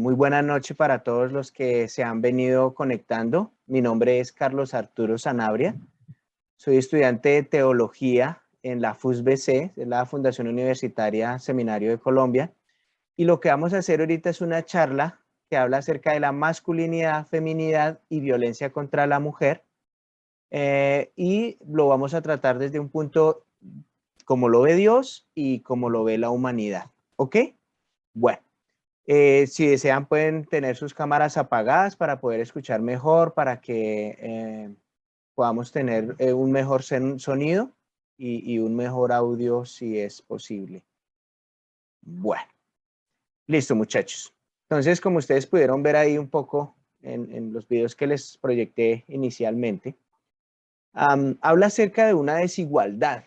Muy buena noche para todos los que se han venido conectando. Mi nombre es Carlos Arturo Sanabria. Soy estudiante de teología en la FUSBC, la Fundación Universitaria Seminario de Colombia. Y lo que vamos a hacer ahorita es una charla que habla acerca de la masculinidad, feminidad y violencia contra la mujer. Y lo vamos a tratar desde un punto como lo ve Dios y como lo ve la humanidad. ¿Ok? Bueno. Si desean pueden tener sus cámaras apagadas para poder escuchar mejor, para que podamos tener un mejor sonido y un mejor audio si es posible. Bueno, listo muchachos. Entonces, como ustedes pudieron ver ahí un poco en los videos que les proyecté inicialmente, habla acerca de una desigualdad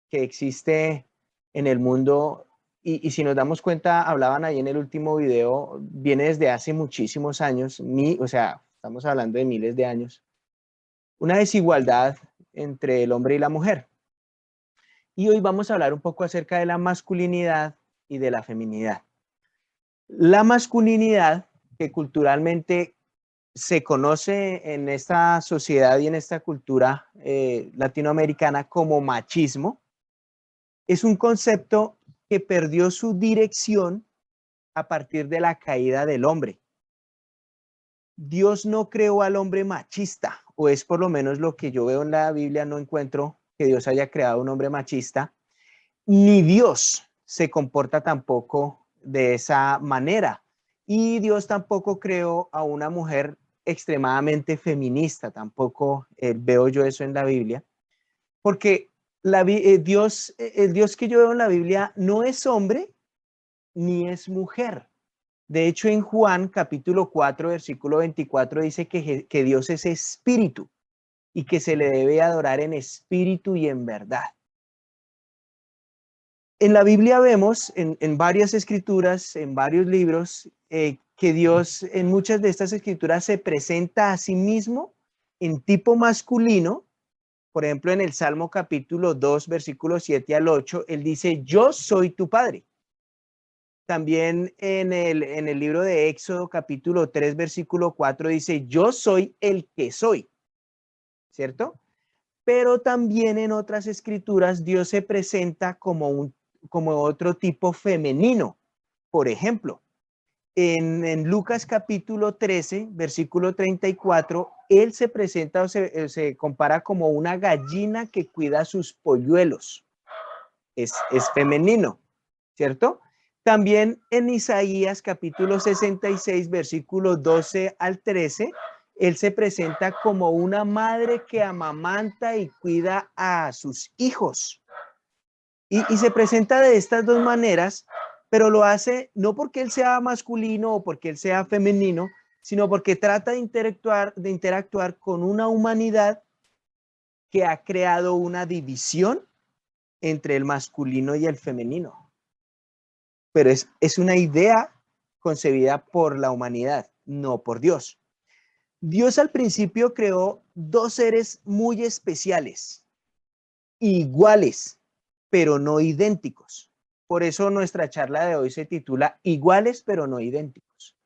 que existe en el mundo. Y si nos damos cuenta, hablaban ahí en el último video, viene desde hace muchísimos años, o sea, estamos hablando de miles de años, una desigualdad entre el hombre y la mujer. Y hoy vamos a hablar un poco acerca de la masculinidad y de la feminidad. La masculinidad, que culturalmente se conoce en esta sociedad y en esta cultura latinoamericana como machismo, es un concepto que perdió su dirección a partir de la caída del hombre. Dios no creó al hombre machista, o es por lo menos lo que yo veo en la Biblia, no encuentro que Dios haya creado un hombre machista, ni Dios se comporta tampoco de esa manera. Y Dios tampoco creó a una mujer extremadamente feminista, tampoco veo yo eso en la Biblia, porque el Dios que yo veo en la Biblia no es hombre ni es mujer. De hecho, en Juan capítulo 4, versículo 24 dice que Dios es espíritu y que se le debe adorar en espíritu y en verdad. En la Biblia vemos en varias escrituras, en varios libros, que Dios en muchas de estas escrituras se presenta a sí mismo en tipo masculino. Por ejemplo, en el Salmo capítulo 2, versículos 7 al 8, él dice, yo soy tu padre. También en el libro de Éxodo capítulo 3, versículo 4 dice, yo soy el que soy, ¿cierto? Pero también en otras escrituras Dios se presenta como otro tipo femenino. Por ejemplo, en Lucas capítulo 13, versículo 34, él se presenta o se compara como una gallina que cuida sus polluelos. Es femenino, ¿cierto? También en Isaías capítulo 66, versículos 12 al 13, él se presenta como una madre que amamanta y cuida a sus hijos. Y se presenta de estas dos maneras, pero lo hace no porque él sea masculino o porque él sea femenino, sino porque trata de interactuar con una humanidad que ha creado una división entre el masculino y el femenino. Pero es una idea concebida por la humanidad, no por Dios. Dios al principio creó dos seres muy especiales, iguales, pero no idénticos. Por eso nuestra charla de hoy se titula Iguales, pero no idénticos.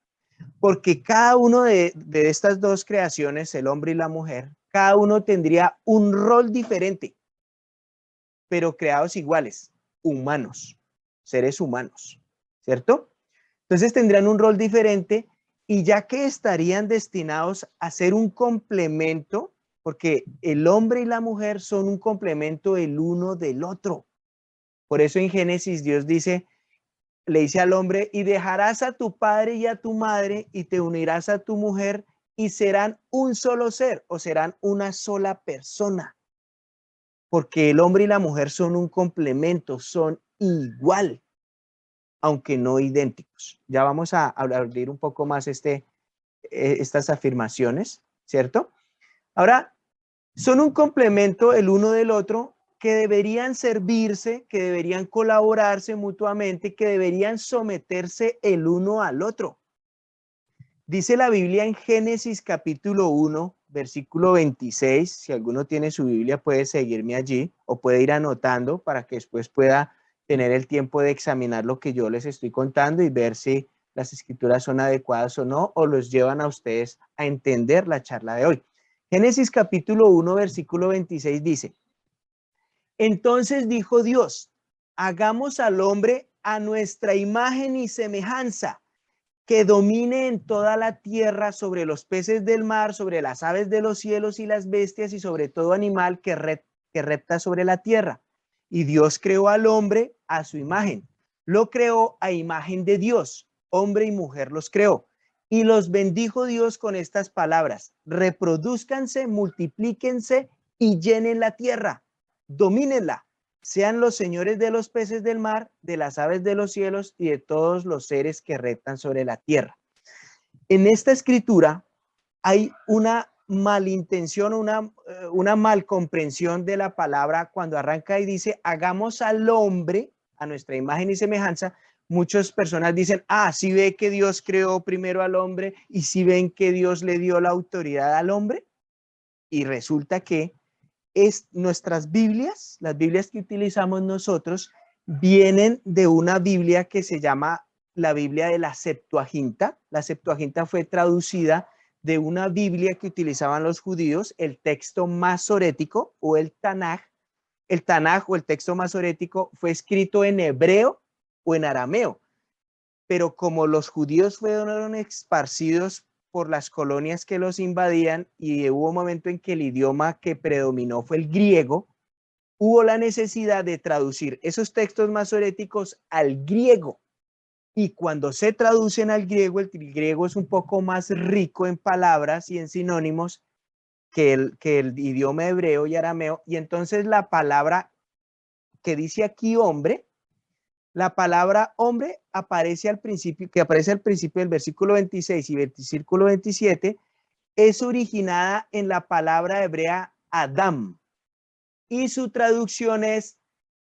Porque cada uno de estas dos creaciones, el hombre y la mujer, cada uno tendría un rol diferente, pero creados iguales, humanos, seres humanos, ¿cierto? Entonces tendrían un rol diferente y ya que estarían destinados a ser un complemento, porque el hombre y la mujer son un complemento el uno del otro. Por eso en Génesis Dios le dice al hombre, y dejarás a tu padre y a tu madre y te unirás a tu mujer y serán un solo ser o serán una sola persona. Porque el hombre y la mujer son un complemento, son igual, aunque no idénticos. Ya vamos a abrir un poco más estas afirmaciones, ¿cierto? Ahora, son un complemento el uno del otro que deberían servirse, que deberían colaborarse mutuamente, que deberían someterse el uno al otro. Dice la Biblia en Génesis capítulo 1, versículo 26, si alguno tiene su Biblia puede seguirme allí o puede ir anotando para que después pueda tener el tiempo de examinar lo que yo les estoy contando y ver si las escrituras son adecuadas o no, o los llevan a ustedes a entender la charla de hoy. Génesis capítulo 1, versículo 26 dice: entonces dijo Dios, hagamos al hombre a nuestra imagen y semejanza, que domine en toda la tierra, sobre los peces del mar, sobre las aves de los cielos y las bestias, y sobre todo animal que repta sobre la tierra. Y Dios creó al hombre a su imagen. Lo creó a imagen de Dios. Hombre y mujer los creó. Y los bendijo Dios con estas palabras: reproduzcanse, multiplíquense y llenen la tierra. Domínenla. Sean los señores de los peces del mar, de las aves de los cielos y de todos los seres que reptan sobre la tierra. En esta escritura hay una malintención, una malcomprensión de la palabra cuando arranca y dice, hagamos al hombre a nuestra imagen y semejanza. Muchas personas dicen, sí ve que Dios creó primero al hombre y sí ven que Dios le dio la autoridad al hombre. Y resulta que nuestras Biblias, las Biblias que utilizamos nosotros, vienen de una Biblia que se llama la Biblia de la Septuaginta. La Septuaginta fue traducida de una Biblia que utilizaban los judíos, el texto masorético o el Tanaj. El Tanaj o el texto masorético fue escrito en hebreo o en arameo, pero como los judíos fueron esparcidos por las colonias que los invadían y hubo un momento en que el idioma que predominó fue el griego, hubo la necesidad de traducir esos textos masoréticos al griego. Y cuando se traducen al griego, el griego es un poco más rico en palabras y en sinónimos que el idioma hebreo y arameo. Y entonces la palabra que dice aquí hombre, la palabra hombre aparece al principio del versículo 26 y versículo 27, es originada en la palabra hebrea Adam y su traducción es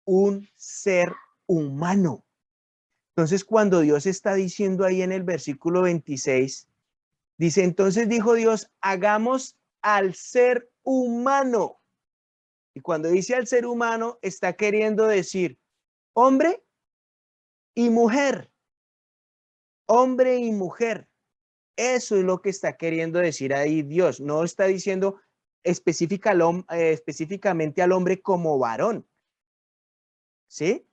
un ser humano. Entonces, cuando Dios está diciendo ahí en el versículo 26, dice, entonces dijo Dios, hagamos al ser humano. Y cuando dice al ser humano, está queriendo decir hombre y mujer. Hombre y mujer. Eso es lo que está queriendo decir ahí Dios. No está diciendo específicamente al hombre como varón. ¿Sí?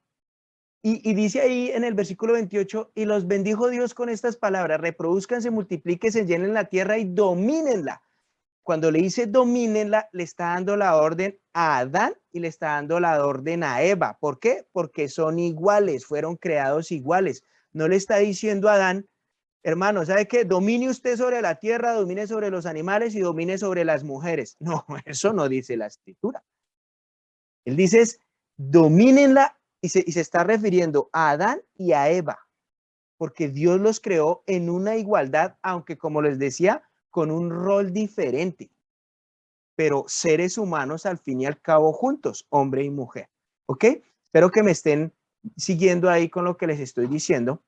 Y dice ahí en el versículo 28, y los bendijo Dios con estas palabras: reproduzcanse, multiplíquense, llenen la tierra y domínenla. Cuando le dice domínenla, le está dando la orden a Adán y le está dando la orden a Eva. ¿Por qué? Porque son iguales, fueron creados iguales. No le está diciendo a Adán, hermano, ¿sabe qué? Domine usted sobre la tierra, domine sobre los animales y domine sobre las mujeres. No, eso no dice la escritura. Él dice, domínenla, y se está refiriendo a Adán y a Eva, porque Dios los creó en una igualdad, aunque como les decía, con un rol diferente, pero seres humanos al fin y al cabo juntos, hombre y mujer. ¿Ok? Espero que me estén siguiendo ahí con lo que les estoy diciendo.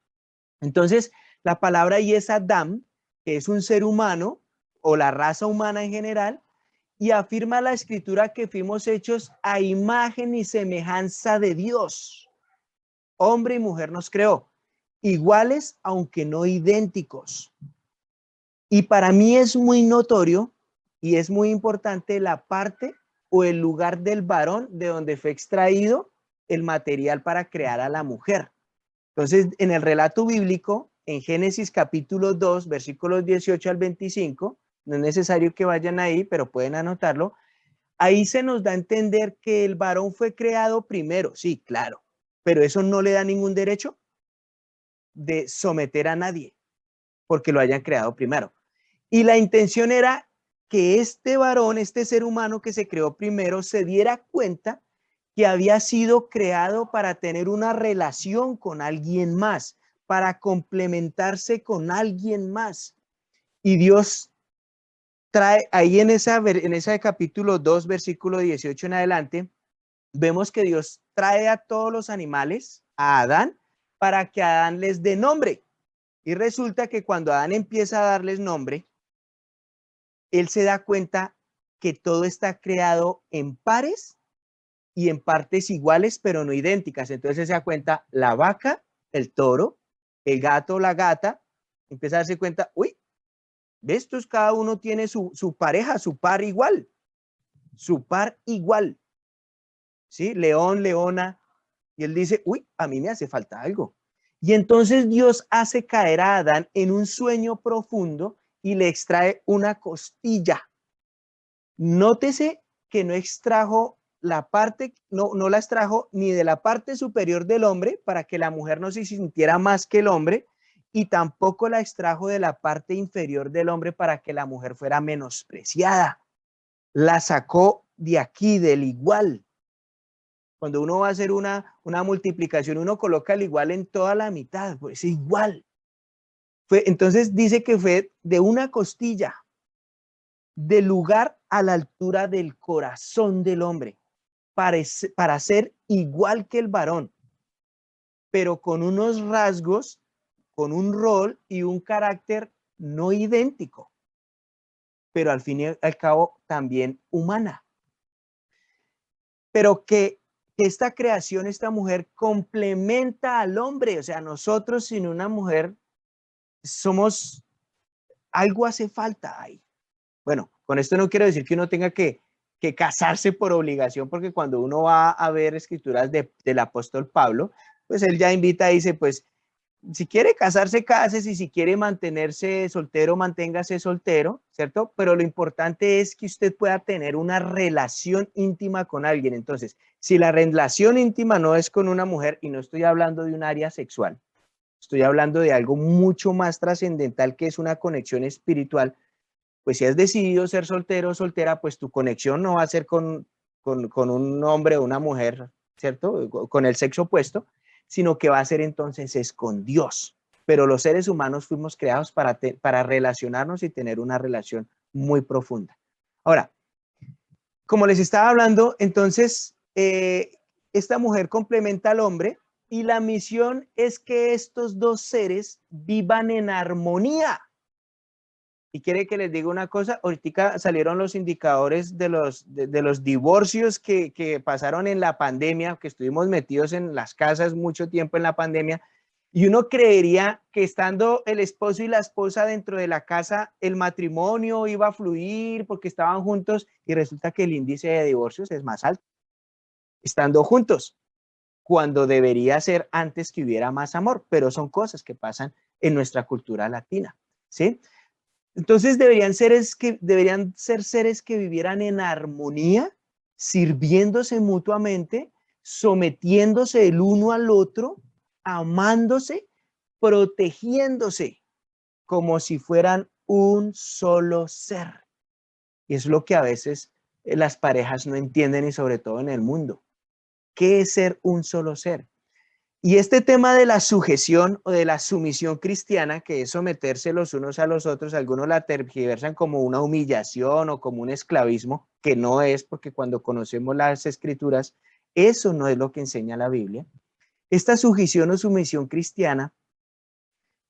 Entonces, la palabra ahí es Adam, que es un ser humano o la raza humana en general, y afirma la escritura que fuimos hechos a imagen y semejanza de Dios. Hombre y mujer nos creó, iguales aunque no idénticos. Y para mí es muy notorio y es muy importante la parte o el lugar del varón de donde fue extraído el material para crear a la mujer. Entonces, en el relato bíblico, en Génesis capítulo 2, versículos 18 al 25, no es necesario que vayan ahí, pero pueden anotarlo. Ahí se nos da a entender que el varón fue creado primero, sí, claro, pero eso no le da ningún derecho de someter a nadie porque lo hayan creado primero. Y la intención era que este varón, este ser humano que se creó primero, se diera cuenta que había sido creado para tener una relación con alguien más, para complementarse con alguien más. Y Dios trae ahí en ese capítulo 2, versículo 18 en adelante, vemos que Dios trae a todos los animales, a Adán, para que Adán les dé nombre. Y resulta que cuando Adán empieza a darles nombre, él se da cuenta que todo está creado en pares y en partes iguales, pero no idénticas. Entonces se da cuenta la vaca, el toro, el gato o la gata empieza a darse cuenta, uy, de estos cada uno tiene su pareja, su par igual, ¿sí? León, leona, y él dice, uy, a mí me hace falta algo. Y entonces Dios hace caer a Adán en un sueño profundo y le extrae una costilla. Nótese que no extrajo la parte, no la extrajo ni de la parte superior del hombre para que la mujer no se sintiera más que el hombre, y tampoco la extrajo de la parte inferior del hombre para que la mujer fuera menospreciada. La sacó de aquí, del igual. Cuando uno va a hacer una multiplicación, uno coloca el igual en toda la mitad, pues igual. Entonces dice que fue de una costilla, del lugar a la altura del corazón del hombre, para ser igual que el varón, pero con unos rasgos, con un rol y un carácter no idéntico, pero al fin y al cabo también humana. Pero que esta creación, esta mujer complementa al hombre, o sea, nosotros sin una mujer somos, algo hace falta ahí. Bueno, con esto no quiero decir que uno tenga que casarse por obligación, porque cuando uno va a ver escrituras del apóstol Pablo, pues él ya invita y dice, pues, si quiere casarse, cásese, y si quiere mantenerse soltero, manténgase soltero, ¿cierto? Pero lo importante es que usted pueda tener una relación íntima con alguien. Entonces, si la relación íntima no es con una mujer, y no estoy hablando de un área sexual, estoy hablando de algo mucho más trascendental, que es una conexión espiritual, pues si has decidido ser soltero o soltera, pues tu conexión no va a ser con un hombre o una mujer, ¿cierto? Con el sexo opuesto, sino que va a ser entonces es con Dios. Pero los seres humanos fuimos creados para relacionarnos y tener una relación muy profunda. Ahora, como les estaba hablando, entonces, esta mujer complementa al hombre, y la misión es que estos dos seres vivan en armonía. Y quiere que les diga una cosa, ahorita salieron los indicadores de los divorcios que pasaron en la pandemia, que estuvimos metidos en las casas mucho tiempo en la pandemia, y uno creería que estando el esposo y la esposa dentro de la casa, el matrimonio iba a fluir porque estaban juntos, y resulta que el índice de divorcios es más alto estando juntos, cuando debería ser antes que hubiera más amor, pero son cosas que pasan en nuestra cultura latina, ¿sí? Entonces deberían ser seres que vivieran en armonía, sirviéndose mutuamente, sometiéndose el uno al otro, amándose, protegiéndose, como si fueran un solo ser. Y es lo que a veces las parejas no entienden, y sobre todo en el mundo. ¿Qué es ser un solo ser? Y este tema de la sujeción o de la sumisión cristiana, que es someterse los unos a los otros, algunos la tergiversan como una humillación o como un esclavismo, que no es, porque cuando conocemos las escrituras, eso no es lo que enseña la Biblia. Esta sujeción o sumisión cristiana,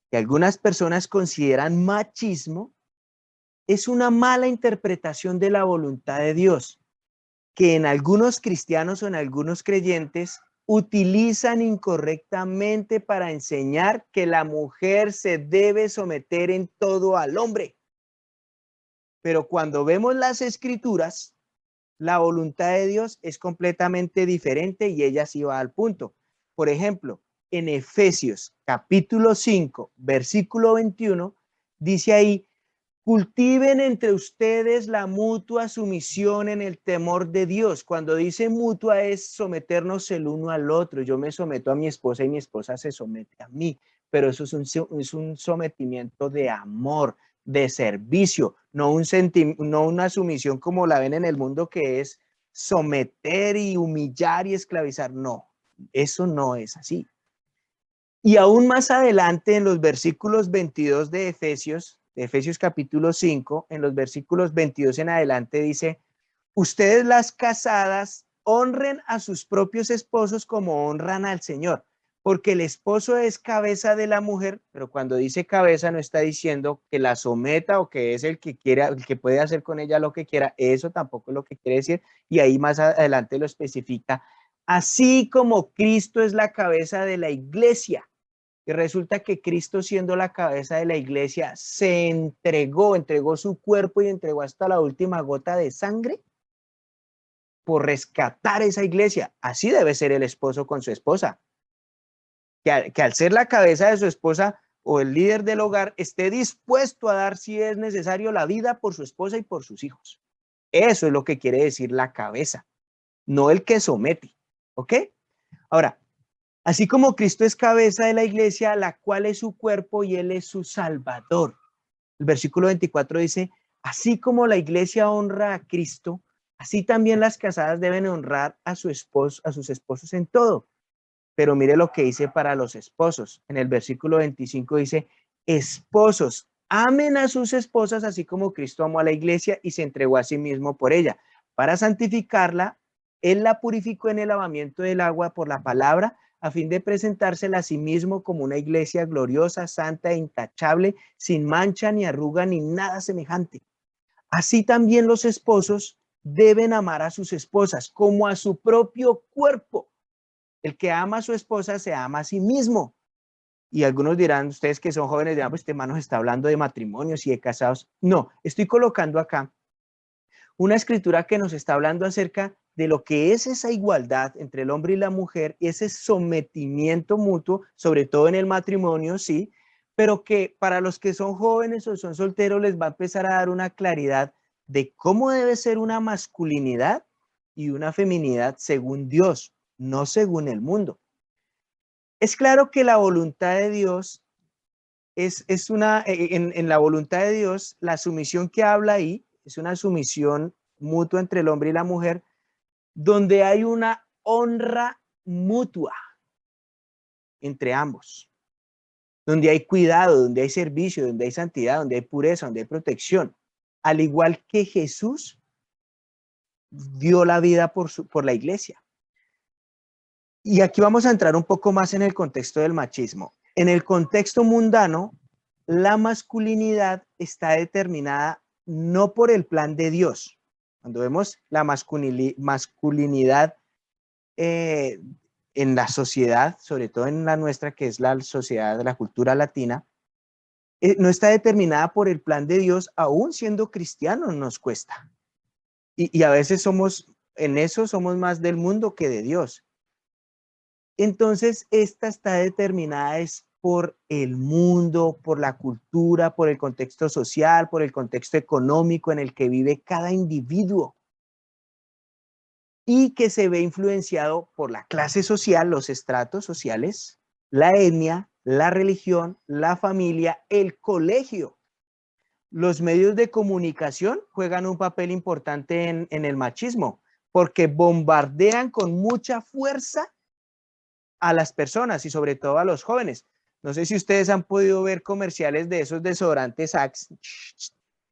que algunas personas consideran machismo, es una mala interpretación de la voluntad de Dios, que en algunos cristianos o en algunos creyentes utilizan incorrectamente para enseñar que la mujer se debe someter en todo al hombre. Pero cuando vemos las escrituras, la voluntad de Dios es completamente diferente, y ella sí va al punto. Por ejemplo, en Efesios capítulo 5, versículo 21, dice ahí: cultiven entre ustedes la mutua sumisión en el temor de Dios. Cuando dice mutua, es someternos el uno al otro. Yo me someto a mi esposa y mi esposa se somete a mí, pero eso es un sometimiento de amor, de servicio, no una sumisión como la ven en el mundo, que es someter y humillar y esclavizar. No, eso no es así. Y aún más adelante, en los versículos 22 de Efesios capítulo 5, en los versículos 22 en adelante, dice: ustedes las casadas honren a sus propios esposos como honran al Señor, porque el esposo es cabeza de la mujer. Pero cuando dice cabeza, no está diciendo que la someta o que es el que quiera, el que puede hacer con ella lo que quiera. Eso tampoco es lo que quiere decir, y ahí más adelante lo especifica: así como Cristo es la cabeza de la iglesia, Y resulta que Cristo, siendo la cabeza de la iglesia, se entregó su cuerpo y entregó hasta la última gota de sangre por rescatar esa iglesia. Así debe ser el esposo con su esposa. Que al ser la cabeza de su esposa o el líder del hogar, esté dispuesto a dar, si es necesario, la vida por su esposa y por sus hijos. Eso es lo que quiere decir la cabeza, no el que somete. ¿Ok? Ahora, así como Cristo es cabeza de la iglesia, la cual es su cuerpo y él es su salvador. El versículo 24 dice, así como la iglesia honra a Cristo, así también las casadas deben honrar a sus esposos en todo. Pero mire lo que dice para los esposos. En el versículo 25 dice, esposos, amen a sus esposas así como Cristo amó a la iglesia y se entregó a sí mismo por ella. Para santificarla, él la purificó en el lavamiento del agua por la palabra, a fin de presentársela a sí mismo como una iglesia gloriosa, santa e intachable, sin mancha ni arruga ni nada semejante. Así también los esposos deben amar a sus esposas como a su propio cuerpo. El que ama a su esposa se ama a sí mismo. Y algunos dirán, ustedes que son jóvenes, dirán, pues este hermano está hablando de matrimonios y de casados. No, estoy colocando acá una escritura que nos está hablando acerca de lo que es esa igualdad entre el hombre y la mujer, y ese sometimiento mutuo, sobre todo en el matrimonio, sí, pero que para los que son jóvenes o son solteros les va a empezar a dar una claridad de cómo debe ser una masculinidad y una feminidad según Dios, no según el mundo. Es claro que la voluntad de Dios es una, en la voluntad de Dios, la sumisión que habla ahí es una sumisión mutua entre el hombre y la mujer, donde hay una honra mutua entre ambos, donde hay cuidado, donde hay servicio, donde hay santidad, donde hay pureza, donde hay protección, al igual que Jesús dio la vida por la iglesia. Y aquí vamos a entrar un poco más en el contexto del machismo. En el contexto mundano, la masculinidad está determinada no por el plan de Dios. Cuando vemos la masculinidad en la sociedad, sobre todo en la nuestra, que es la sociedad de la cultura latina, no está determinada por el plan de Dios, aún siendo cristianos nos cuesta. Y a veces en eso somos más del mundo que de Dios. Entonces, esta está determinada es por el mundo, por la cultura, por el contexto social, por el contexto económico en el que vive cada individuo, y que se ve influenciado por la clase social, los estratos sociales, la etnia, la religión, la familia, el colegio. Los medios de comunicación juegan un papel importante en el machismo, porque bombardean con mucha fuerza a las personas y sobre todo a los jóvenes. No sé si ustedes han podido ver comerciales de esos desodorantes Axe,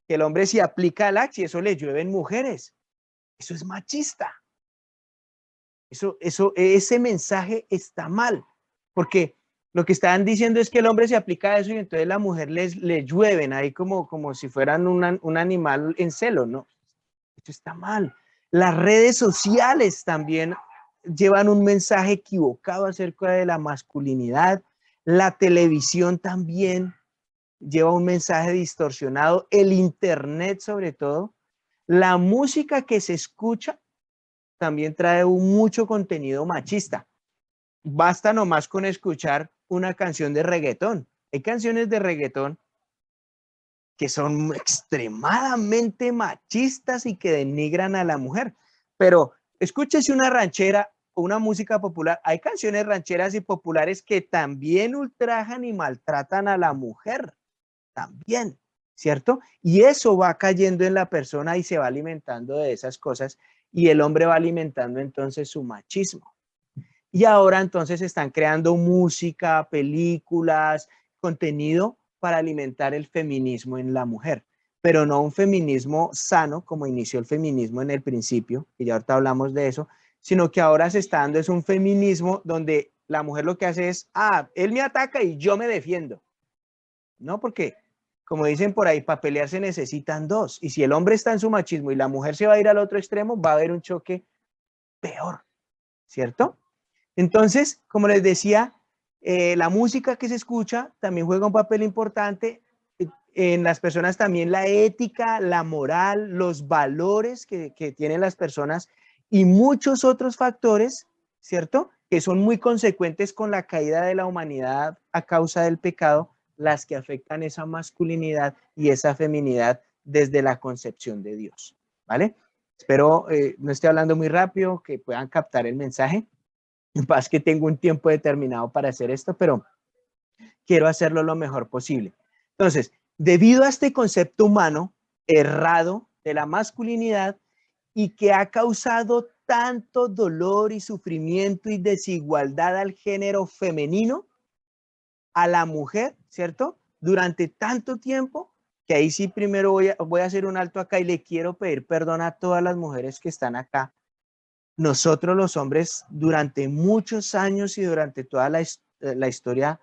que el hombre se aplica al Axe y eso le llueven mujeres. Eso es machista. Ese mensaje está mal, porque lo que estaban diciendo es que el hombre se aplica eso y entonces la mujer le llueven ahí como si fueran un animal en celo, ¿no? Esto está mal. Las redes sociales también llevan un mensaje equivocado acerca de la masculinidad. La televisión también lleva un mensaje distorsionado. El internet, sobre todo. La música que se escucha también trae mucho contenido machista. Basta nomás con escuchar una canción de reggaetón. Hay canciones de reggaetón que son extremadamente machistas y que denigran a la mujer. Pero escúchese una ranchera o una música popular. Hay canciones rancheras y populares que también ultrajan y maltratan a la mujer. También, ¿cierto? Y eso va cayendo en la persona y se va alimentando de esas cosas y el hombre va alimentando entonces su machismo. Y ahora entonces están creando música, películas, contenido para alimentar el feminismo en la mujer, pero no un feminismo sano como inició el feminismo en el principio, que ya ahorita hablamos de eso, sino que ahora se está dando es un feminismo donde la mujer lo que hace es, él me ataca y yo me defiendo. No, porque como dicen por ahí, para pelear se necesitan dos. Y si el hombre está en su machismo y la mujer se va a ir al otro extremo, va a haber un choque peor, ¿cierto? Entonces, como les decía, La música que se escucha también juega un papel importante. En las personas también la ética, la moral, los valores que tienen las personas y muchos otros factores, ¿cierto? Que son muy consecuentes con la caída de la humanidad a causa del pecado, las que afectan esa masculinidad y esa feminidad desde la concepción de Dios, ¿vale? Espero no esté hablando muy rápido, que puedan captar el mensaje. Paz que tengo un tiempo determinado para hacer esto, pero quiero hacerlo lo mejor posible. Entonces, debido a este concepto humano errado de la masculinidad y que ha causado tanto dolor y sufrimiento y desigualdad al género femenino, a la mujer, ¿cierto? Durante tanto tiempo, que ahí sí primero voy a hacer un alto acá y le quiero pedir perdón a todas las mujeres que están acá. Nosotros los hombres durante muchos años y durante toda la historia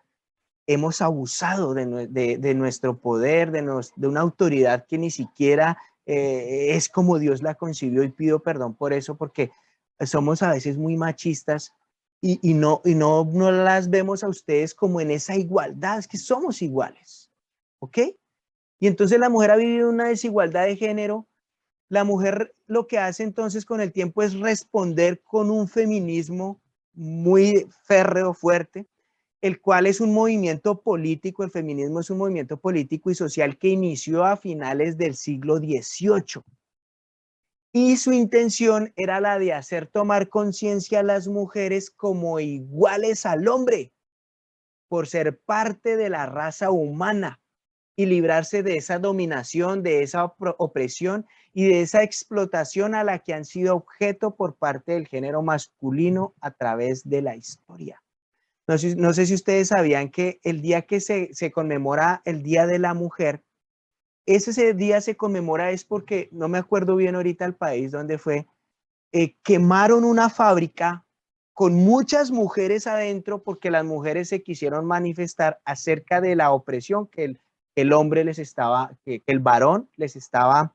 hemos abusado de nuestro poder, de una autoridad que ni siquiera es como Dios la concibió, y pido perdón por eso porque somos a veces muy machistas no las vemos a ustedes como en esa igualdad, es que somos iguales, ¿ok? Y entonces la mujer ha vivido una desigualdad de género. La mujer lo que hace entonces con el tiempo es responder con un feminismo muy férreo, fuerte, el cual es un movimiento político. El feminismo es un movimiento político y social que inició a finales del siglo XVIII. Y su intención era la de hacer tomar conciencia a las mujeres como iguales al hombre, por ser parte de la raza humana y librarse de esa dominación, de esa opresión y de esa explotación a la que han sido objeto por parte del género masculino a través de la historia. No sé si ustedes sabían que el día que se conmemora el Día de la Mujer, ese día se conmemora es porque, no me acuerdo bien ahorita el país donde fue, quemaron una fábrica con muchas mujeres adentro porque las mujeres se quisieron manifestar acerca de la opresión que el hombre les estaba, que el varón les estaba,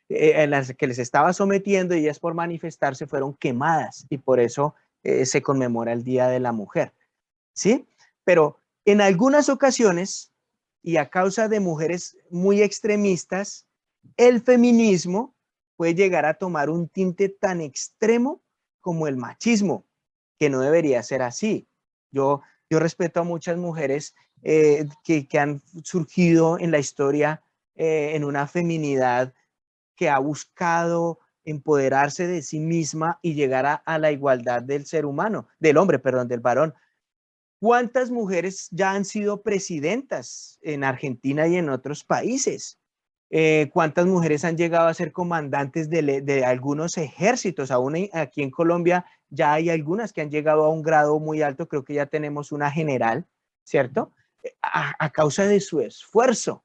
que les estaba sometiendo, y ellas por manifestarse fueron quemadas, y por eso se conmemora el Día de la Mujer, ¿sí? Pero en algunas ocasiones, y a causa de mujeres muy extremistas, el feminismo puede llegar a tomar un tinte tan extremo como el machismo, que no debería ser así. Yo respeto a muchas mujeres que han surgido en la historia en una feminidad que ha buscado empoderarse de sí misma y llegar a la igualdad del ser humano, del hombre, perdón, del varón. ¿Cuántas mujeres ya han sido presidentas en Argentina y en otros países? ¿Cuántas mujeres han llegado a ser comandantes de algunos ejércitos? Aún aquí en Colombia ya hay algunas que han llegado a un grado muy alto, creo que ya tenemos una general, ¿cierto? A causa de su esfuerzo,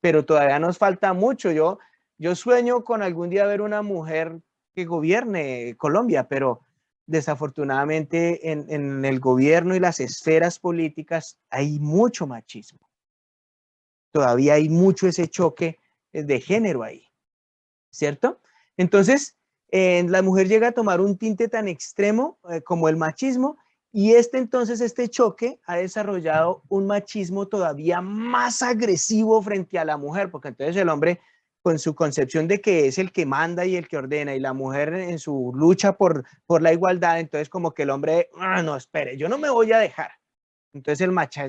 pero todavía nos falta mucho. Yo sueño con algún día ver una mujer que gobierne Colombia, pero desafortunadamente en el gobierno y las esferas políticas hay mucho machismo. Todavía hay mucho ese choque de género ahí, ¿cierto? Entonces, la mujer llega a tomar un tinte tan extremo como el machismo, y este choque ha desarrollado un machismo todavía más agresivo frente a la mujer, porque entonces el hombre, con su concepción de que es el que manda y el que ordena, y la mujer en su lucha por la igualdad, entonces como que el hombre, no, espere, yo no me voy a dejar. Entonces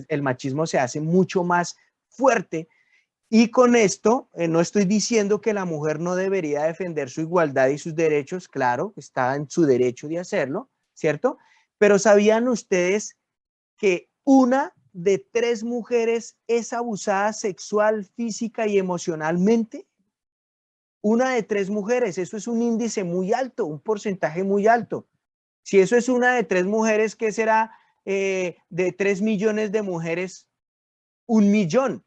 el machismo se hace mucho más fuerte. Y con esto, no estoy diciendo que la mujer no debería defender su igualdad y sus derechos, claro, está en su derecho de hacerlo, ¿cierto? Pero ¿sabían ustedes que una de 3 mujeres es abusada sexual, física y emocionalmente? Una de 3 mujeres, eso es un índice muy alto, un porcentaje muy alto. Si eso es una de 3 mujeres, ¿qué será de 3 millones de mujeres? 1 millón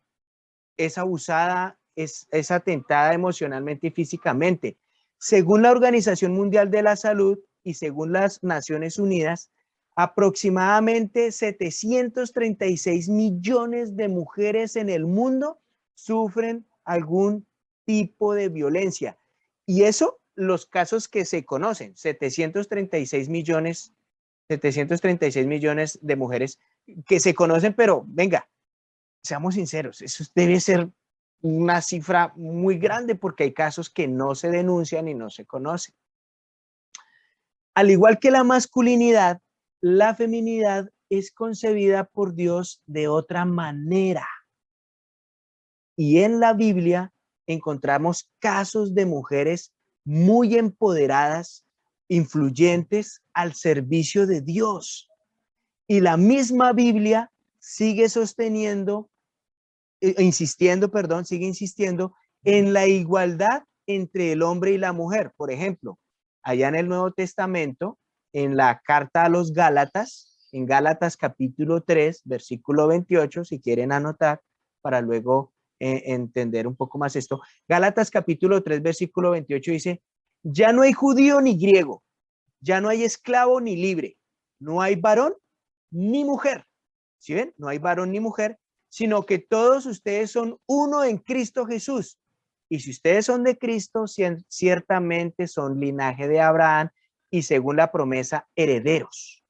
es abusada, es atentada emocionalmente y físicamente. Según la Organización Mundial de la Salud y según las Naciones Unidas, aproximadamente 736 millones de mujeres en el mundo sufren algún tipo de violencia. Y eso, los casos que se conocen, 736 millones 736 millones de mujeres que se conocen, pero venga, seamos sinceros, eso debe ser una cifra muy grande porque hay casos que no se denuncian y no se conocen. Al igual que la masculinidad, la feminidad es concebida por Dios de otra manera. Y en la Biblia encontramos casos de mujeres muy empoderadas, influyentes al servicio de Dios. Y la misma Biblia sigue sosteniendo, sigue insistiendo en la igualdad entre el hombre y la mujer. Por ejemplo, allá en el Nuevo Testamento, en la carta a los Gálatas, en Gálatas capítulo 3, versículo 28, si quieren anotar, para luego entender un poco más esto. Gálatas capítulo 3, versículo 28 dice, ya no hay judío ni griego, ya no hay esclavo ni libre, no hay varón ni mujer. ¿Sí ven? No hay varón ni mujer, sino que todos ustedes son uno en Cristo Jesús. Y si ustedes son de Cristo, ciertamente son linaje de Abraham y según la promesa, herederos.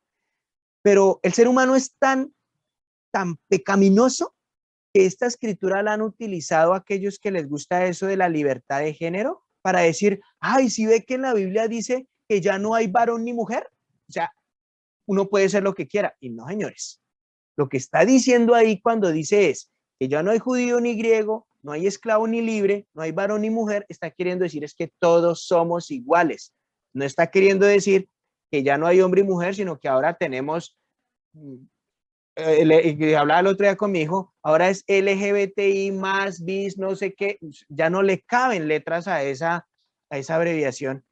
Pero el ser humano es tan pecaminoso que esta escritura la han utilizado aquellos que les gusta eso de la libertad de género para decir, ay, si ve que en la Biblia dice que ya no hay varón ni mujer, o sea, uno puede ser lo que quiera. Y no, señores, lo que está diciendo ahí cuando dice es que ya no hay judío ni griego, no hay esclavo ni libre, no hay varón ni mujer, está queriendo decir es que todos somos iguales. No está queriendo decir que ya no hay hombre y mujer, sino que ahora tenemos, hablaba el otro día con mi hijo, ahora es LGBTI más, bis, no sé qué, ya no le caben letras a esa abreviación.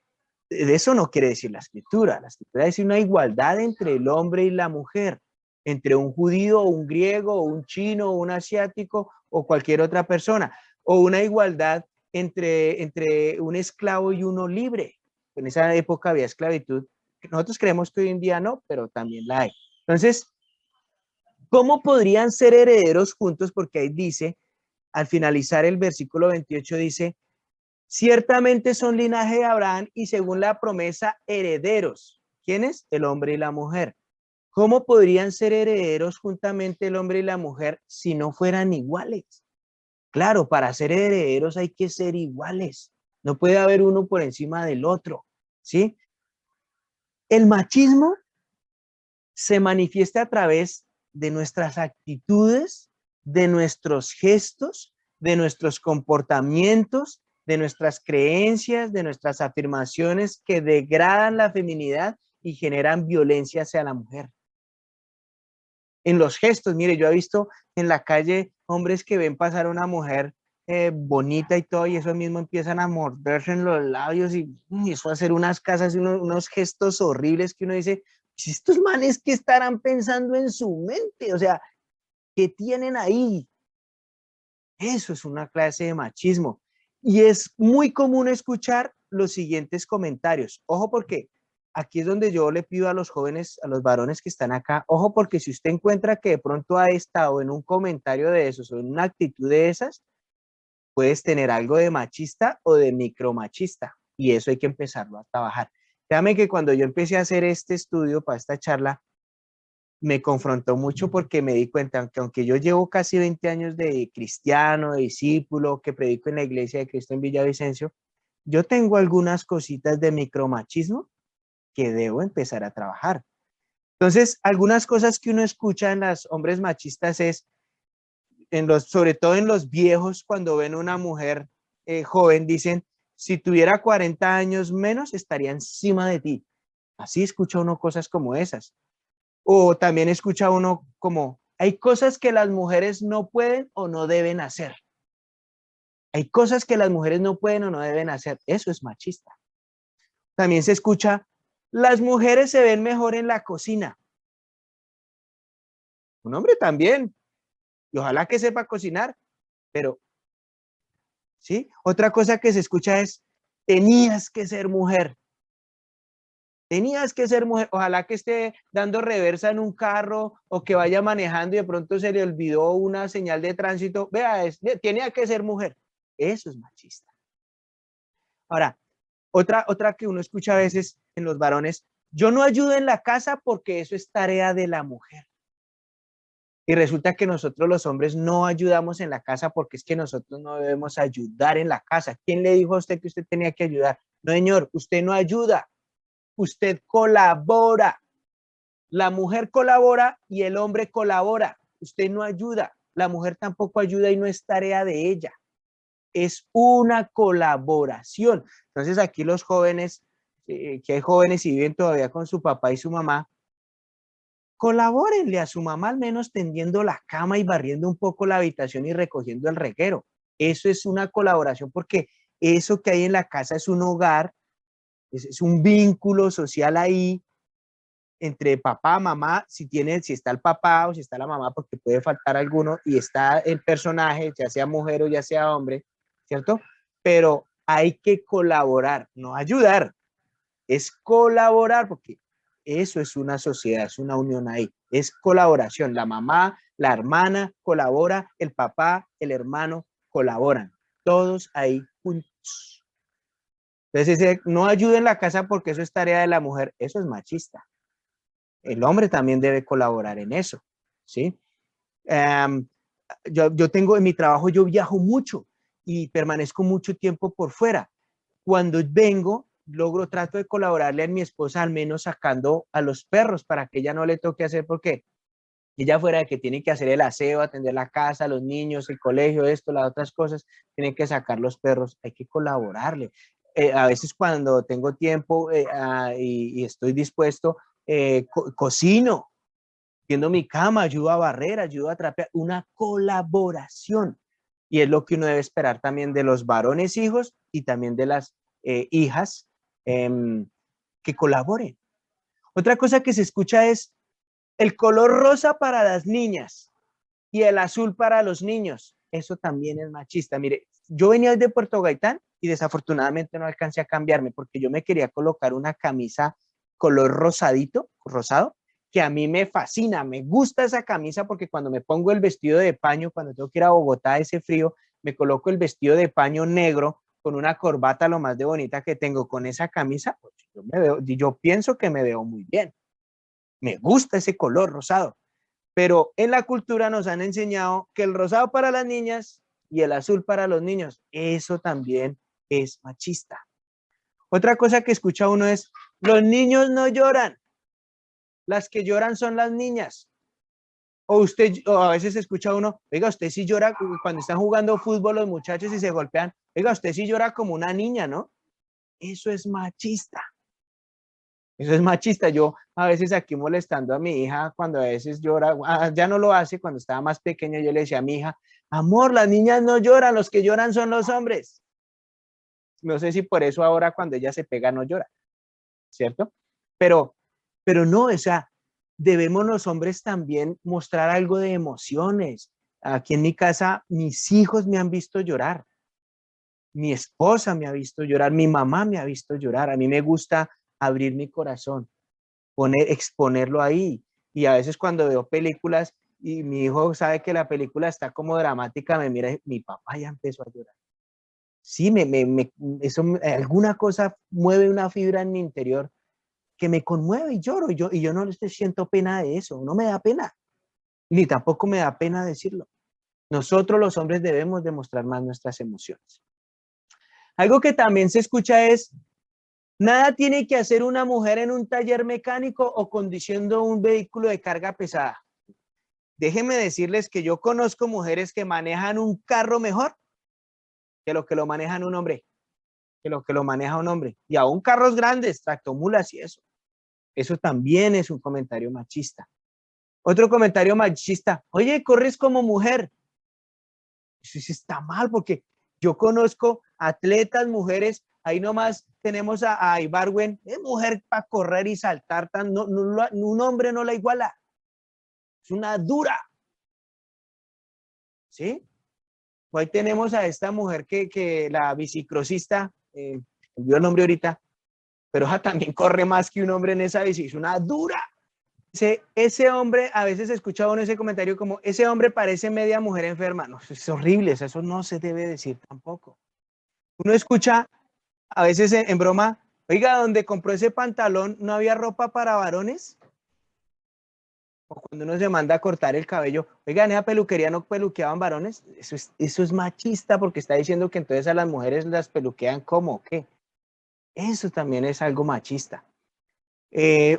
De eso no quiere decir la escritura. La escritura dice una igualdad entre el hombre y la mujer, entre un judío o un griego o un chino o un asiático o cualquier otra persona, o una igualdad entre un esclavo y uno libre. En esa época había esclavitud. Nosotros creemos que hoy en día no, pero también la hay. Entonces, ¿cómo podrían ser herederos juntos? Porque ahí dice, al finalizar el versículo 28 dice, ciertamente son linaje de Abraham y según la promesa herederos. ¿Quiénes? El hombre y la mujer. ¿Cómo podrían ser herederos juntamente el hombre y la mujer si no fueran iguales? Claro, para ser herederos hay que ser iguales. No puede haber uno por encima del otro, ¿sí? El machismo se manifiesta a través de nuestras actitudes, de nuestros gestos, de nuestros comportamientos, de nuestras creencias, de nuestras afirmaciones que degradan la feminidad y generan violencia hacia la mujer. En los gestos, mire, yo he visto en la calle hombres que ven pasar a una mujer bonita y todo, y eso mismo empiezan a morderse en los labios y eso a hacer unas casas y unos gestos horribles que uno dice, si estos manes que estarán pensando en su mente, o sea, ¿qué tienen ahí? Eso es una clase de machismo. Y es muy común escuchar los siguientes comentarios. Ojo porque aquí es donde yo le pido a los jóvenes, a los varones que están acá, ojo porque si usted encuentra que de pronto ha estado en un comentario de esos o en una actitud de esas, puedes tener algo de machista o de micromachista y eso hay que empezarlo a trabajar. Créame que cuando yo empecé a hacer este estudio para esta charla, me confrontó mucho porque me di cuenta que aunque yo llevo casi 20 años de cristiano, de discípulo, que predico en la iglesia de Cristo en Villavicencio, yo tengo algunas cositas de micromachismo que debo empezar a trabajar. Entonces, algunas cosas que uno escucha en los hombres machistas es, sobre todo en los viejos, cuando ven una mujer joven, dicen, si tuviera 40 años menos, estaría encima de ti. Así escucha uno cosas como esas. O también escucha uno como, hay cosas que las mujeres no pueden o no deben hacer. Hay cosas que las mujeres no pueden o no deben hacer. Eso es machista. También se escucha, las mujeres se ven mejor en la cocina. Un hombre también. Y ojalá que sepa cocinar, pero, ¿sí? Otra cosa que se escucha es, tenías que ser mujer. Tenías que ser mujer, ojalá que esté dando reversa en un carro o que vaya manejando y de pronto se le olvidó una señal de tránsito. Vea, tenía que ser mujer. Eso es machista. Ahora, otra que uno escucha a veces en los varones, yo no ayudo en la casa porque eso es tarea de la mujer. Y resulta que nosotros los hombres no ayudamos en la casa porque es que nosotros no debemos ayudar en la casa. ¿Quién le dijo a usted que usted tenía que ayudar? No, señor, usted no ayuda, usted colabora. La mujer colabora y el hombre colabora. Usted no ayuda, la mujer tampoco ayuda y no es tarea de ella. Es una colaboración. Entonces aquí los jóvenes, que hay jóvenes y viven todavía con su papá y su mamá, colabórenle a su mamá al menos tendiendo la cama y barriendo un poco la habitación y recogiendo el reguero. Eso es una colaboración porque eso que hay en la casa es un hogar, es un vínculo social ahí entre papá, mamá, si está el papá o si está la mamá, porque puede faltar alguno, y está el personaje, ya sea mujer o ya sea hombre, ¿cierto? Pero hay que colaborar, no ayudar, es colaborar, porque eso es una sociedad, es una unión ahí, es colaboración. La mamá, la hermana colabora, el papá, el hermano colaboran, todos ahí juntos. Entonces, no ayude en la casa porque eso es tarea de la mujer, eso es machista. El hombre también debe colaborar en eso, ¿sí? Yo tengo en mi trabajo, yo viajo mucho y permanezco mucho tiempo por fuera. Cuando vengo, trato de colaborarle a mi esposa, al menos sacando a los perros para que ella no le toque hacer, porque ella fuera de que tiene que hacer el aseo, atender la casa, los niños, el colegio, esto, las otras cosas, tiene que sacar los perros, hay que colaborarle. A veces cuando tengo tiempo y estoy dispuesto, cocino, tiendo mi cama, ayudo a barrer, ayudo a trapear, una colaboración. Y es lo que uno debe esperar también de los varones hijos y también de las hijas, que colaboren. Otra cosa que se escucha es el color rosa para las niñas y el azul para los niños. Eso también es machista. Mire, yo venía de Puerto Gaitán y desafortunadamente no alcancé a cambiarme porque yo me quería colocar una camisa color rosadito, rosado, que a mí me fascina, me gusta esa camisa porque cuando me pongo el vestido de paño, cuando tengo que ir a Bogotá, ese frío, me coloco el vestido de paño negro con una corbata lo más de bonita que tengo, con esa camisa, pues yo pienso que me veo muy bien. Me gusta ese color rosado, pero en la cultura nos han enseñado que el rosado para las niñas y el azul para los niños, eso también es machista. Otra cosa que escucha uno es, los niños no lloran, las que lloran son las niñas. O a veces escucha uno, oiga, usted sí llora cuando están jugando fútbol los muchachos y se golpean, oiga, usted sí llora como una niña, ¿no? Eso es machista. Eso es machista. Yo a veces aquí molestando a mi hija cuando a veces llora, ya no lo hace, cuando estaba más pequeño yo le decía a mi hija, amor, las niñas no lloran, los que lloran son los hombres. No sé si por eso ahora cuando ella se pega no llora, ¿cierto? Pero no, o sea, debemos los hombres también mostrar algo de emociones. Aquí en mi casa, mis hijos me han visto llorar, mi esposa me ha visto llorar, mi mamá me ha visto llorar. A mí me gusta abrir mi corazón, exponerlo ahí. Y a veces cuando veo películas y mi hijo sabe que la película está como dramática, me mira, mi papá ya empezó a llorar. Sí, eso, alguna cosa mueve una fibra en mi interior que me conmueve y lloro, y yo no siento pena de eso, no me da pena, ni tampoco me da pena decirlo. Nosotros los hombres debemos demostrar más nuestras emociones. Algo que también se escucha es, nada tiene que hacer una mujer en un taller mecánico o conduciendo un vehículo de carga pesada. Déjenme decirles que yo conozco mujeres que manejan un carro mejor que lo manejan un hombre, que lo que lo maneja un hombre. Y aún carros grandes, tractomulas y eso. Eso también es un comentario machista. Otro comentario machista, oye, corres como mujer. Eso sí está mal porque yo conozco atletas, mujeres, ahí nomás tenemos a Ibarwen, es mujer para correr y saltar, un hombre no la iguala, es una dura, ¿sí? O ahí tenemos a esta mujer que la bicicrosista, olvidó el nombre ahorita, pero ella también corre más que un hombre en esa bici, es una dura. Ese hombre, a veces escuchaba uno ese comentario como, ese hombre parece media mujer enferma. No, es horrible, eso no se debe decir tampoco. Uno escucha a veces en broma, Oiga, donde compró ese pantalón, ¿no había ropa para varones? O cuando uno se manda a cortar el cabello, oiga, en esa peluquería no peluqueaban varones. Eso es machista porque está diciendo que entonces a las mujeres las peluquean como, ¿qué? Eso también es algo machista.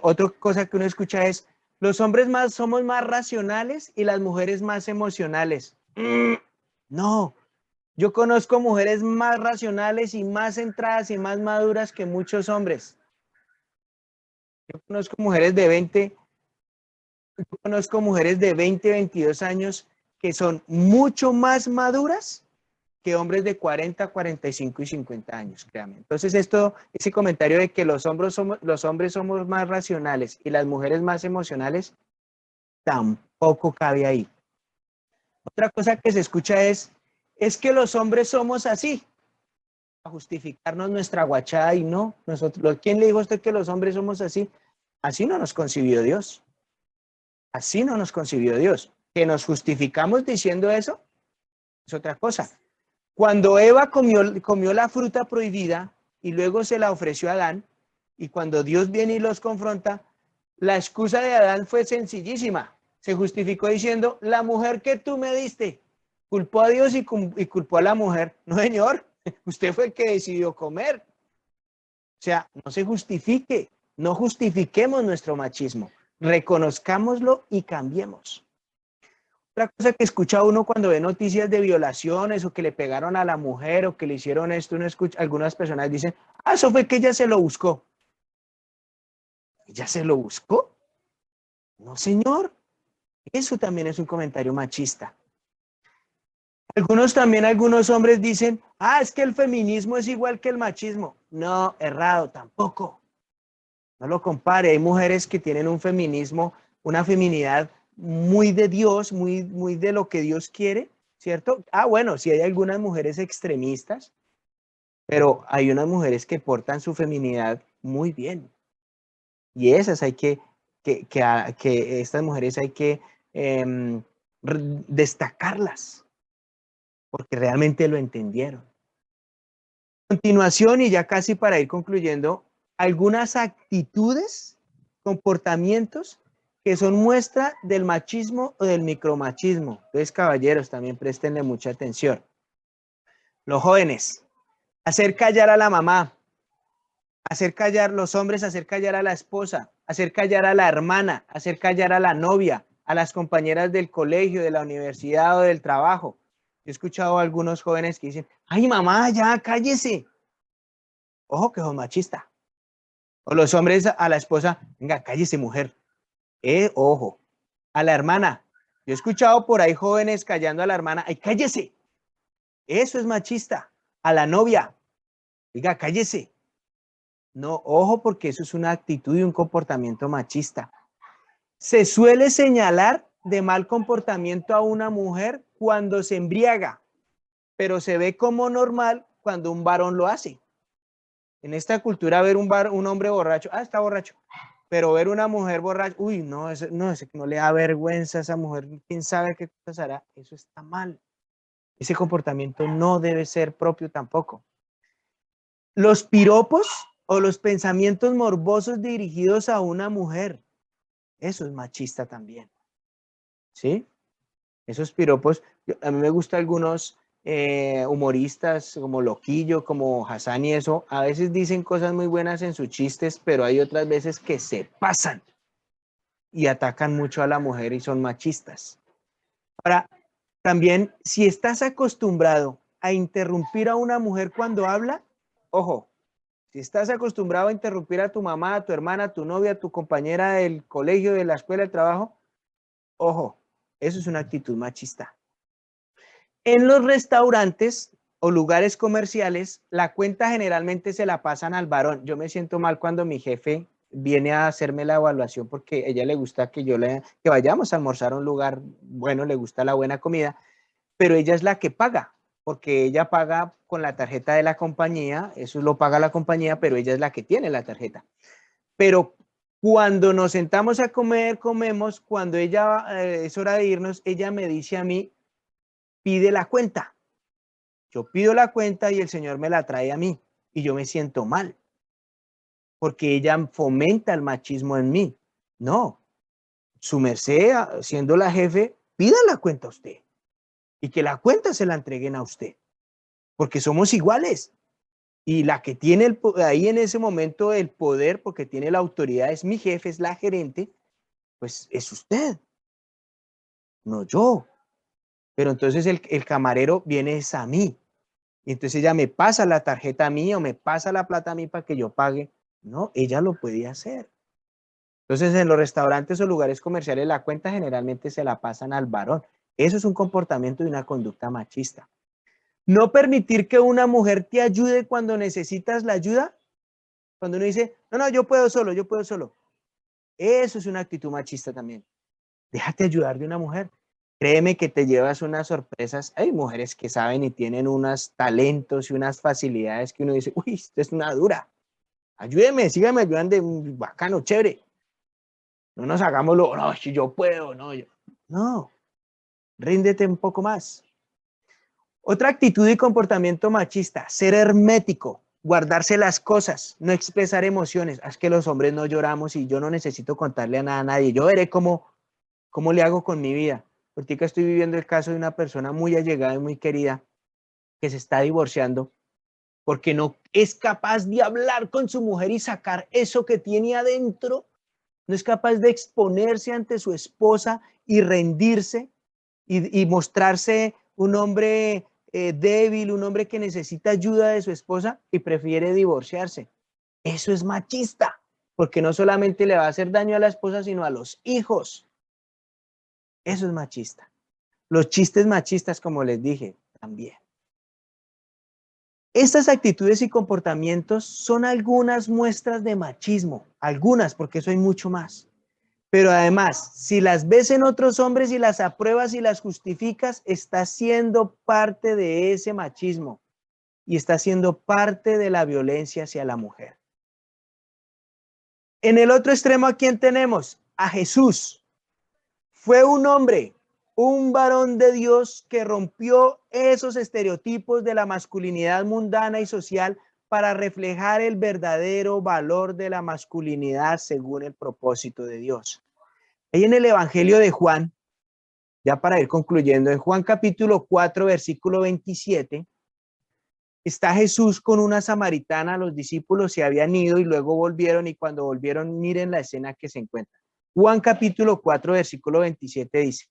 Otra cosa que uno escucha es, los hombres somos más racionales y las mujeres más emocionales. No, yo conozco mujeres más racionales y más centradas y más maduras que muchos hombres. Yo conozco mujeres de 20, yo conozco mujeres de 20, 22 años que son mucho más maduras que hombres de 40, 45 y 50 años, créanme. Entonces, ese comentario de que los hombres somos más racionales y las mujeres más emocionales, tampoco cabe ahí. Otra cosa que se escucha es que los hombres somos así, a justificarnos nuestra guachada y no, nosotros, ¿quién le dijo a usted que los hombres somos así? Así no nos concibió Dios. Así no nos concibió Dios. Que nos justificamos diciendo eso es otra cosa. Cuando Eva comió la fruta prohibida y luego se la ofreció a Adán, y cuando Dios viene y los confronta, la excusa de Adán fue sencillísima. Se justificó diciendo, la mujer que tú me diste, culpó a Dios y culpó a la mujer. No, señor, usted fue el que decidió comer. O sea, no se justifique, no justifiquemos nuestro machismo, reconozcámoslo y cambiemos. Otra cosa que escucha uno cuando ve noticias de violaciones o que le pegaron a la mujer o que le hicieron esto, uno escucha, algunas personas dicen, eso fue que ella se lo buscó. ¿Ella se lo buscó? No, señor. Eso también es un comentario machista. Algunos hombres dicen, es que el feminismo es igual que el machismo. No, errado, tampoco. No lo compare. Hay mujeres que tienen un feminismo, una feminidad muy de Dios, muy, muy de lo que Dios quiere, ¿cierto? Bueno, sí hay algunas mujeres extremistas, pero hay unas mujeres que portan su feminidad muy bien. Y esas hay que estas mujeres hay que eh, destacarlas, porque realmente lo entendieron. A continuación, y ya casi para ir concluyendo, algunas actitudes, comportamientos que son muestra del machismo o del micromachismo. Entonces, caballeros, también préstenle mucha atención. Los jóvenes, hacer callar a la mamá, hacer callar los hombres, hacer callar a la esposa, hacer callar a la hermana, hacer callar a la novia, a las compañeras del colegio, de la universidad o del trabajo. Yo he escuchado a algunos jóvenes que dicen, ay mamá, ya cállese. Ojo que son machistas. O los hombres a la esposa, venga, cállese mujer. Ojo. A la hermana. Yo he escuchado por ahí jóvenes callando a la hermana, ay, cállese. Eso es machista. A la novia, diga, cállese. No, ojo, porque eso es una actitud y un comportamiento machista. Se suele señalar de mal comportamiento a una mujer cuando se embriaga, pero se ve como normal cuando un varón lo hace. En esta cultura ver un hombre borracho, está borracho, pero ver una mujer borracha, uy, no, no le da vergüenza a esa mujer, quién sabe qué cosas hará, eso está mal. Ese comportamiento no debe ser propio tampoco. Los piropos o los pensamientos morbosos dirigidos a una mujer, eso es machista también, ¿sí? Esos piropos, a mí me gustan algunos humoristas como Loquillo, como Hassan y eso, a veces dicen cosas muy buenas en sus chistes, pero hay otras veces que se pasan y atacan mucho a la mujer y son machistas. Ahora, también, si estás acostumbrado a interrumpir a una mujer cuando habla, ojo, si estás acostumbrado a interrumpir a tu mamá, a tu hermana, a tu novia, a tu compañera del colegio, de la escuela, del trabajo, ojo, eso es una actitud machista. En los restaurantes o lugares comerciales, la cuenta generalmente se la pasan al varón. Yo me siento mal cuando mi jefe viene a hacerme la evaluación porque a ella le gusta que vayamos a almorzar a un lugar bueno, le gusta la buena comida, pero ella es la que paga, porque ella paga con la tarjeta de la compañía, eso lo paga la compañía, pero ella es la que tiene la tarjeta. Pero cuando nos sentamos a comer, comemos, cuando ella es hora de irnos, ella me dice a mí, pide la cuenta. Yo pido la cuenta y el señor me la trae a mí y yo me siento mal. porque ella fomenta el machismo en mí. No, su merced, siendo la jefe, pida la cuenta a usted y que la cuenta se la entreguen a usted, porque somos iguales. Y la que tiene ahí en ese momento el poder, porque tiene la autoridad, es mi jefe, es la gerente, pues es usted, no yo. Pero entonces el camarero viene es a mí. Y entonces ella me pasa la tarjeta a mí o me pasa la plata a mí para que yo pague. No, ella lo podía hacer. Entonces en los restaurantes o lugares comerciales la cuenta generalmente se la pasan al varón. Eso es un comportamiento y una conducta machista. No permitir que una mujer te ayude cuando necesitas la ayuda. Cuando uno dice, no, no, yo puedo solo, yo puedo solo. Eso es una actitud machista también. Déjate ayudar de una mujer. Créeme que te llevas unas sorpresas. Hay mujeres que saben y tienen unos talentos y unas facilidades que uno dice, uy, esto es una dura. Ayúdeme, síganme ayudando, bacano, chévere. No nos hagamos lo, no, si yo puedo, no, yo. No, ríndete un poco más. Otra actitud y comportamiento machista, ser hermético, guardarse las cosas, no expresar emociones. Es que los hombres no lloramos y yo no necesito contarle a nada a nadie. Yo veré cómo le hago con mi vida. Ahorita estoy viviendo el caso de una persona muy allegada y muy querida que se está divorciando porque no es capaz de hablar con su mujer y sacar eso que tiene adentro. No es capaz de exponerse ante su esposa y rendirse y mostrarse un hombre débil, un hombre que necesita ayuda de su esposa y prefiere divorciarse. Eso es machista, porque no solamente le va a hacer daño a la esposa, sino a los hijos. Eso es machista. Los chistes machistas, como les dije, también. Estas actitudes y comportamientos son algunas muestras de machismo, algunas, porque eso hay mucho más. Pero además, si las ves en otros hombres y las apruebas y las justificas, estás siendo parte de ese machismo y estás siendo parte de la violencia hacia la mujer. En el otro extremo, ¿a quién tenemos? A Jesús. Fue un hombre, un varón de Dios que rompió esos estereotipos de la masculinidad mundana y social para reflejar el verdadero valor de la masculinidad según el propósito de Dios. Ahí en el Evangelio de Juan, ya para ir concluyendo, en Juan capítulo 4, versículo 27, está Jesús con una samaritana, los discípulos se habían ido y luego volvieron y cuando volvieron, miren la escena que se encuentra. Juan capítulo 4, versículo 27 dice,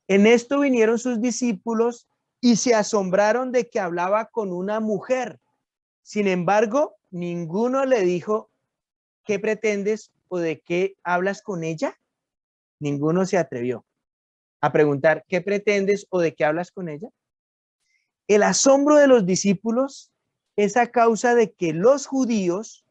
en esto vinieron sus discípulos y se asombraron de que hablaba con una mujer. Sin embargo, ninguno le dijo, ¿qué pretendes o de qué hablas con ella? Ninguno se atrevió a preguntar, ¿qué pretendes o de qué hablas con ella? El asombro de los discípulos es a causa de que los judíos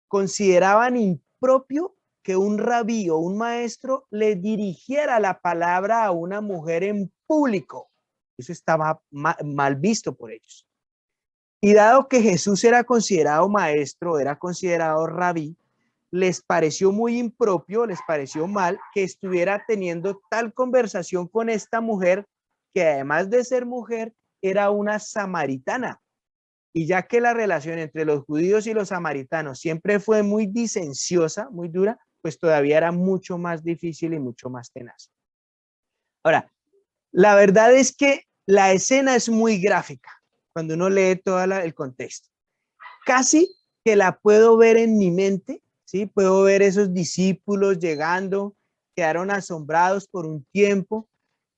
consideraban impropio que un rabí o un maestro le dirigiera la palabra a una mujer en público. Eso estaba mal visto por ellos. Y dado que Jesús era considerado maestro, era considerado rabí, les pareció muy impropio, les pareció mal que estuviera teniendo tal conversación con esta mujer, que además de ser mujer, era una samaritana. Y ya que la relación entre los judíos y los samaritanos siempre fue muy disenciosa, muy dura, pues todavía era mucho más difícil y mucho más tenaz. Ahora, la verdad es que la escena es muy gráfica cuando uno lee todo el contexto. Casi que la puedo ver en mi mente, ¿sí? Puedo ver esos discípulos llegando, quedaron asombrados por un tiempo,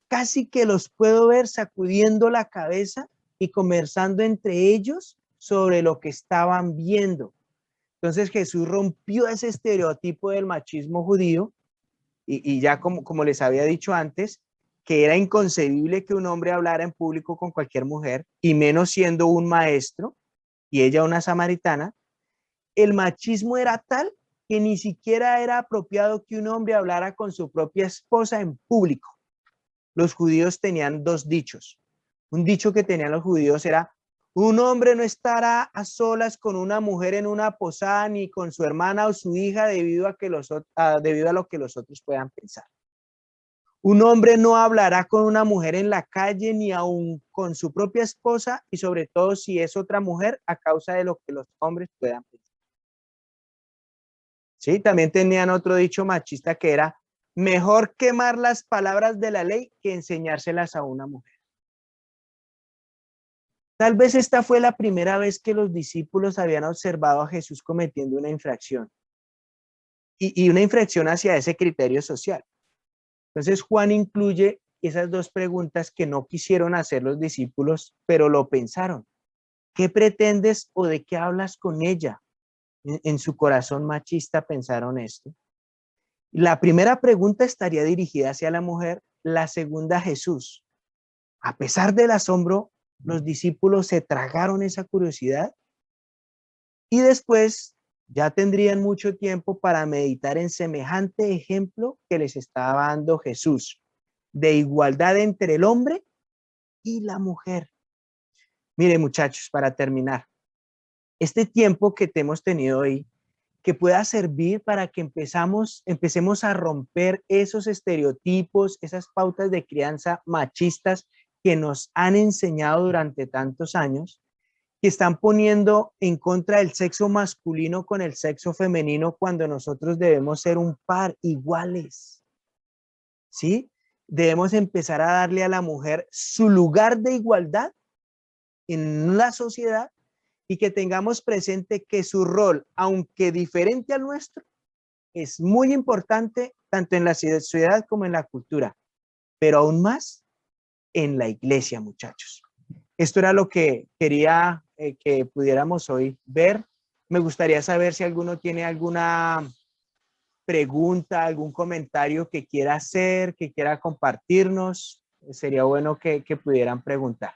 casi que los puedo ver sacudiendo la cabeza y conversando entre ellos sobre lo que estaban viendo. Entonces Jesús rompió ese estereotipo del machismo judío y ya como les había dicho antes, que era inconcebible que un hombre hablara en público con cualquier mujer, y menos siendo un maestro, y ella una samaritana. El machismo era tal que ni siquiera era apropiado que un hombre hablara con su propia esposa en público. Los judíos tenían dos dichos. Un dicho que tenían los judíos era, un hombre no estará a solas con una mujer en una posada ni con su hermana o su hija debido a lo que los otros puedan pensar. Un hombre no hablará con una mujer en la calle ni aún con su propia esposa y sobre todo si es otra mujer a causa de lo que los hombres puedan pensar. ¿sí? También tenían otro dicho machista que era, mejor quemar las palabras de la ley que enseñárselas a una mujer. Tal vez esta fue la primera vez que los discípulos habían observado a Jesús cometiendo una infracción y una infracción hacia ese criterio social. Entonces Juan incluye esas dos preguntas que no quisieron hacer los discípulos, pero lo pensaron. ¿Qué pretendes o de qué hablas con ella? En su corazón machista pensaron esto. La primera pregunta estaría dirigida hacia la mujer, la segunda a Jesús. A pesar del asombro, los discípulos se tragaron esa curiosidad y después ya tendrían mucho tiempo para meditar en semejante ejemplo que les estaba dando Jesús, de igualdad entre el hombre y la mujer. Mire, muchachos, para terminar, este tiempo que te hemos tenido hoy, que pueda servir para que empecemos a romper esos estereotipos, esas pautas de crianza machistas que nos han enseñado durante tantos años, que están poniendo en contra del sexo masculino con el sexo femenino cuando nosotros debemos ser un par iguales, ¿sí? Debemos empezar a darle a la mujer su lugar de igualdad en la sociedad y que tengamos presente que su rol, aunque diferente al nuestro, es muy importante tanto en la sociedad como en la cultura, pero aún más en la iglesia, muchachos. Esto era lo que quería que pudiéramos hoy ver. Me gustaría saber si alguno tiene alguna pregunta, algún comentario que quiera hacer, que quiera compartirnos. Sería bueno que pudieran preguntar.